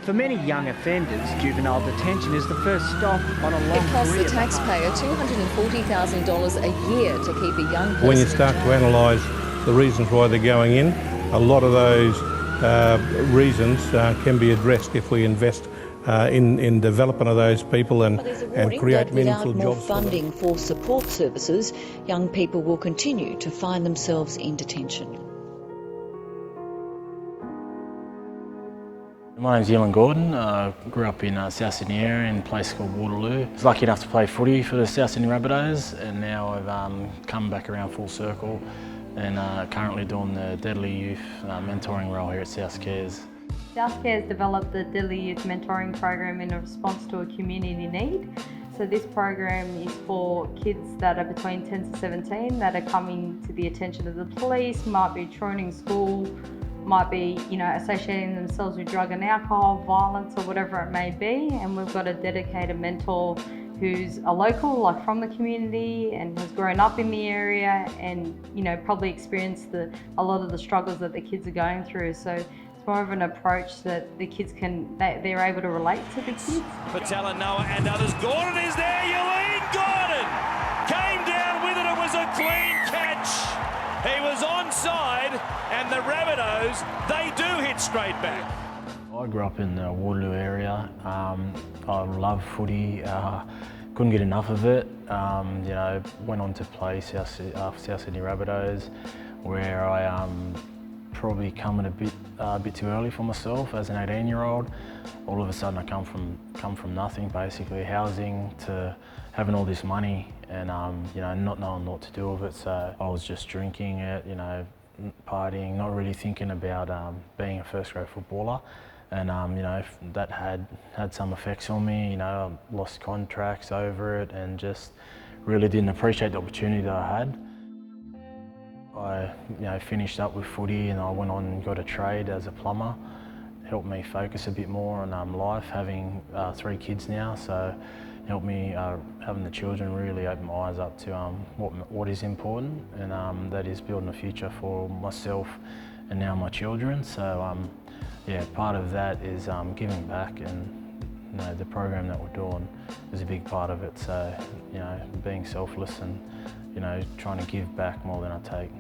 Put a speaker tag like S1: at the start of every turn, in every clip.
S1: For many young offenders, juvenile detention is the first stop on a long
S2: It costs
S1: career
S2: the taxpayer $240,000 a year to keep a young person
S3: When you start to analyse the reasons why they're going in, a lot of those reasons can be addressed if we invest in development of those people and create meaningful
S2: without more
S3: jobs
S2: funding for support services, young people will continue to find themselves in detention.
S4: My name's Ewan Gordon. I grew up in South Sydney area in a place called Waterloo. I was lucky enough to play footy for the South Sydney Rabbitohs, and now I've come back around full circle and currently doing the Deadly Youth mentoring role here at South Cares.
S5: South Cares developed the Deadly Youth mentoring program in a response to a community need. So this program is for kids that are between 10 to 17 that are coming to the attention of the police, might be truanting school, might be, associating themselves with drug and alcohol, violence, or whatever it may be. And we've got a dedicated mentor who's a local, like from the community, and has grown up in the area, and probably experienced a lot of the struggles that the kids are going through. So it's more of an approach that the kids they're able to relate to the kids.
S6: Patel and Noah and others. Gordon is there. Yulene Gordon came down with it. It was a clean catch. He was onside, and the Rabbitohs, they do hit straight back.
S4: I grew up in the Waterloo area. I love footy, couldn't get enough of it. Went on to play South Sydney Rabbitohs, where I probably come in a bit too early for myself as an 18-year-old. All of a sudden I come from nothing, basically, housing to having all this money and not knowing what to do with it. So I was just drinking it, partying, not really thinking about being a first-grade footballer. And that had some effects on me. I lost contracts over it and just really didn't appreciate the opportunity that I had. I finished up with footy and I went on and got a trade as a plumber. It helped me focus a bit more on life, having 3 kids now, so it helped me, having the children, really open my eyes up to what is important, and that is building a future for myself and now my children. So part of that is giving back, and the program that we're doing is a big part of it. So being selfless and trying to give back more than I take.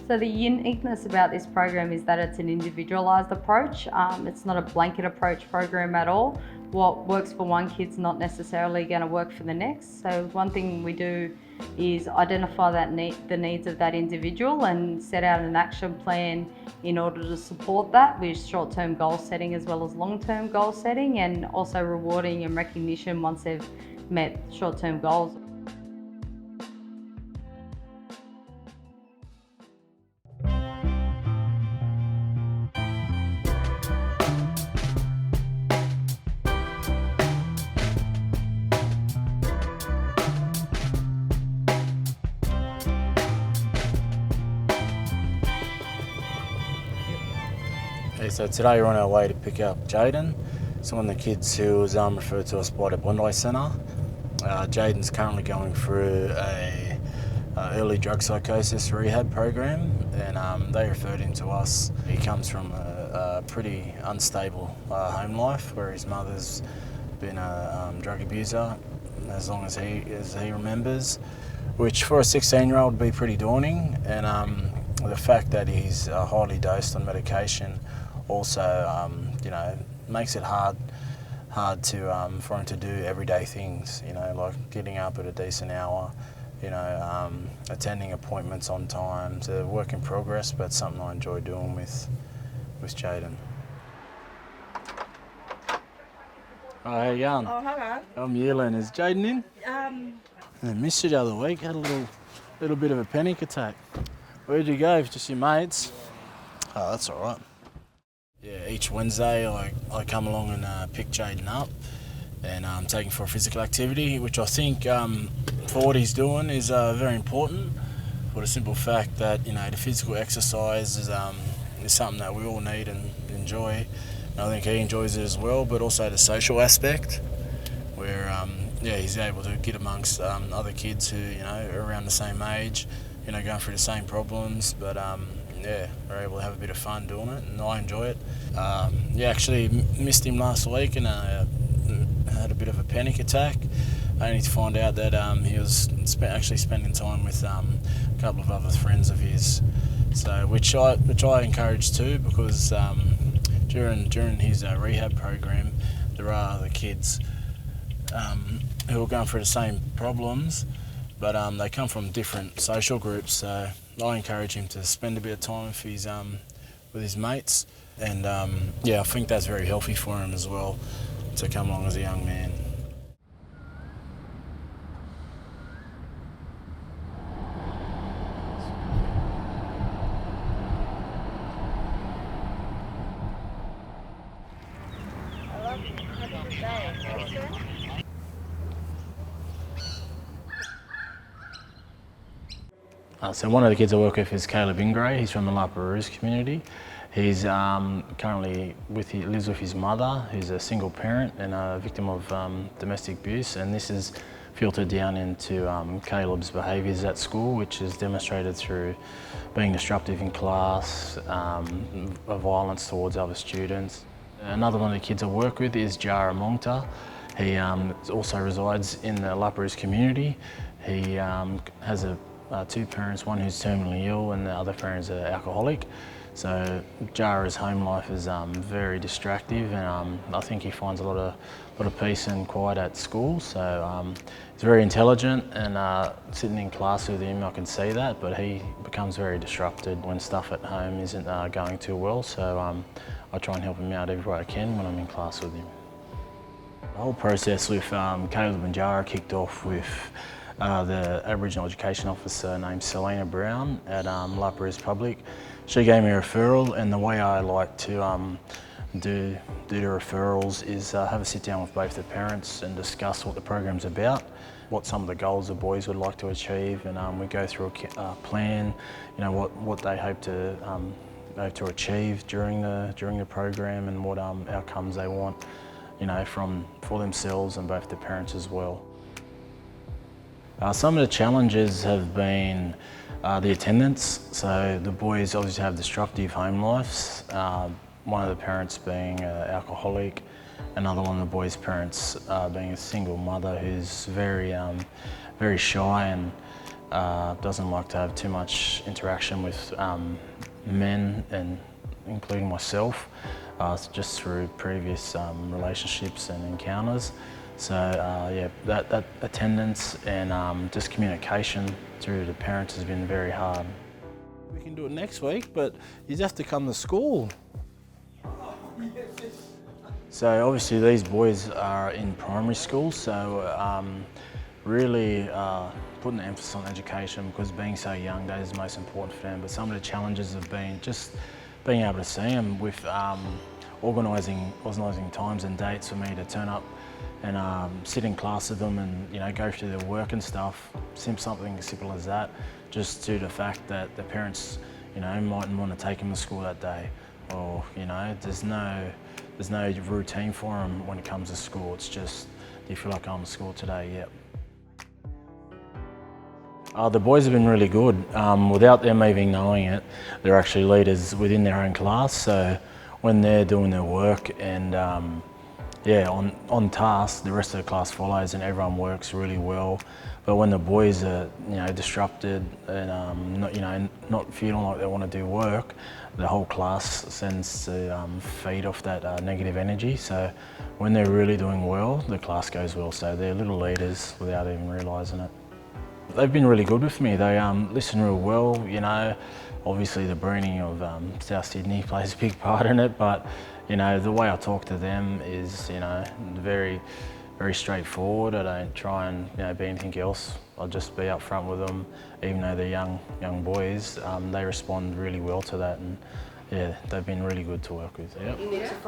S5: So the uniqueness about this program is that it's an individualised approach. It's not a blanket approach program at all. What works for one kid's not necessarily going to work for the next. So one thing we do is identify the needs of that individual and set out an action plan in order to support that, with short-term goal setting as well as long-term goal setting, and also rewarding and recognition once they've met short-term goals.
S4: So today we're on our way to pick up Jaden. It's one of the kids who was referred to us by the Bondi Centre. Jaden's currently going through a early drug psychosis rehab program, and they referred him to us. He comes from a pretty unstable home life where his mother's been a drug abuser as long as he remembers, which for a 16-year-old would be pretty daunting. And the fact that he's highly dosed on medication also, makes it hard to for him to do everyday things. Like getting up at a decent hour, attending appointments on time. It's a work in progress, but something I enjoy doing with Jaden. Oh, how you going?
S7: Oh, hello.
S4: I'm Yulene. Is Jaden in? I missed you the other week. Had a little bit of a panic attack. Where'd you go? Just your mates? Oh, that's all right. Yeah, each Wednesday I come along and pick Jaden up and take him for a physical activity, which I think for what he's doing is very important, for the simple fact that the physical exercise is something that we all need and enjoy. And I think he enjoys it as well, but also the social aspect, where he's able to get amongst other kids who are around the same age, going through the same problems, but yeah, we're able to have a bit of fun doing it, and I enjoy it. Yeah, actually missed him last week and had a bit of a panic attack, only to find out that he was actually spending time with a couple of other friends of his. So which I encourage too, because during his rehab program, there are other kids who are going through the same problems, but they come from different social groups. So I encourage him to spend a bit of time with his mates, and yeah, I think that's very healthy for him as well to come along as a young man. So one of the kids I work with is Caleb Ingray. He's from the Lapperouse community. He's currently lives with his mother, who's a single parent and a victim of domestic abuse, and this is filtered down into Caleb's behaviours at school, which is demonstrated through being disruptive in class, violence towards other students. Another one of the kids I work with is Jara Mongta. He also resides in the Lapperouse community. He has two parents, one who's terminally ill and the other parent's an alcoholic. So Jara's home life is very distractive, and I think he finds a lot of peace and quiet at school. So he's very intelligent, and sitting in class with him I can see that, but he becomes very disrupted when stuff at home isn't going too well. So I try and help him out every way I can when I'm in class with him. The whole process with Caleb and Jara kicked off with the Aboriginal Education Officer named Selena Brown at Lapperouse Public. She gave me a referral, and the way I like to do the referrals is have a sit down with both the parents and discuss what the program's about, what some of the goals the boys would like to achieve, and we go through a plan, you know, what they hope to achieve during the program, and what outcomes they want, you know, for themselves and both the parents as well. Some of the challenges have been the attendance. So the boys obviously have disruptive home lives. One of the parents being an alcoholic, another one of the boys' parents being a single mother who's very shy and doesn't like to have too much interaction with men, and including myself, just through previous relationships and encounters. So yeah, that attendance and just communication through the parents has been very hard. We can do it next week, but you have to come to school. So obviously these boys are in primary school, so really putting the emphasis on education, because being so young, that is most important for them. But some of the challenges have been just being able to see them with organising times and dates for me to turn up and sit in class with them, and you know, go through their work and stuff. Something as simple as that, just due to the fact that the parents, you know, mightn't want to take them to school that day, or you know, there's no routine for them when it comes to school. It's just, do you feel like I'm at school today? Yep. The boys have been really good. Without them even knowing it, they're actually leaders within their own class. So when they're doing their work and yeah, on task, the rest of the class follows and everyone works really well. But when the boys are, you know, disrupted and not feeling like they want to do work, the whole class tends to feed off that negative energy. So when they're really doing well, the class goes well. So they're little leaders without even realising it. They've been really good with me. They listen real well, you know. Obviously the breeding of South Sydney plays a big part in it, but you know, the way I talk to them is, you know, very, very straightforward. I don't try and, you know, be anything else. I'll just be up front with them, even though they're young boys. They respond really well to that, and yeah, they've been really good to work with. Yep.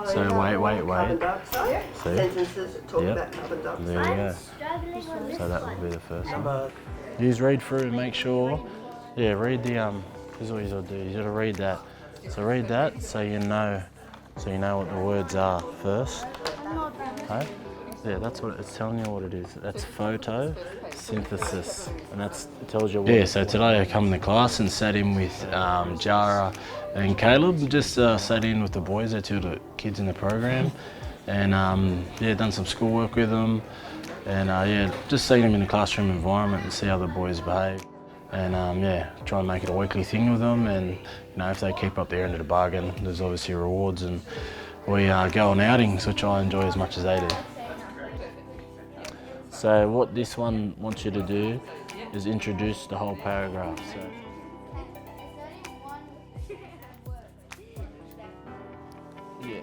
S4: So wait.
S7: Carbon dioxide.
S3: See?
S7: Sentences that talk
S3: Yep.
S7: about carbon dioxide.
S3: There you go. So that would be the first one. You just read through and make sure. Yeah, read the this is what you gotta do. You gotta read that. So read that so you know what the words are first. Okay? Yeah, that's what it's telling you what it is. That's photo
S4: synthesis, and it tells you what. Yeah, so today I come to class and sat in with Jara and Caleb, just sat in with the boys, they're two of the kids in the program, and yeah, done some schoolwork with them, and yeah, just seeing them in the classroom environment and see how the boys behave. And yeah, try and make it a weekly thing with them, and you know, if they keep up their end of the bargain, there's obviously rewards, and we go on outings, which I enjoy as much as they do. So what this one wants you to do is introduce the whole paragraph. So. Yeah.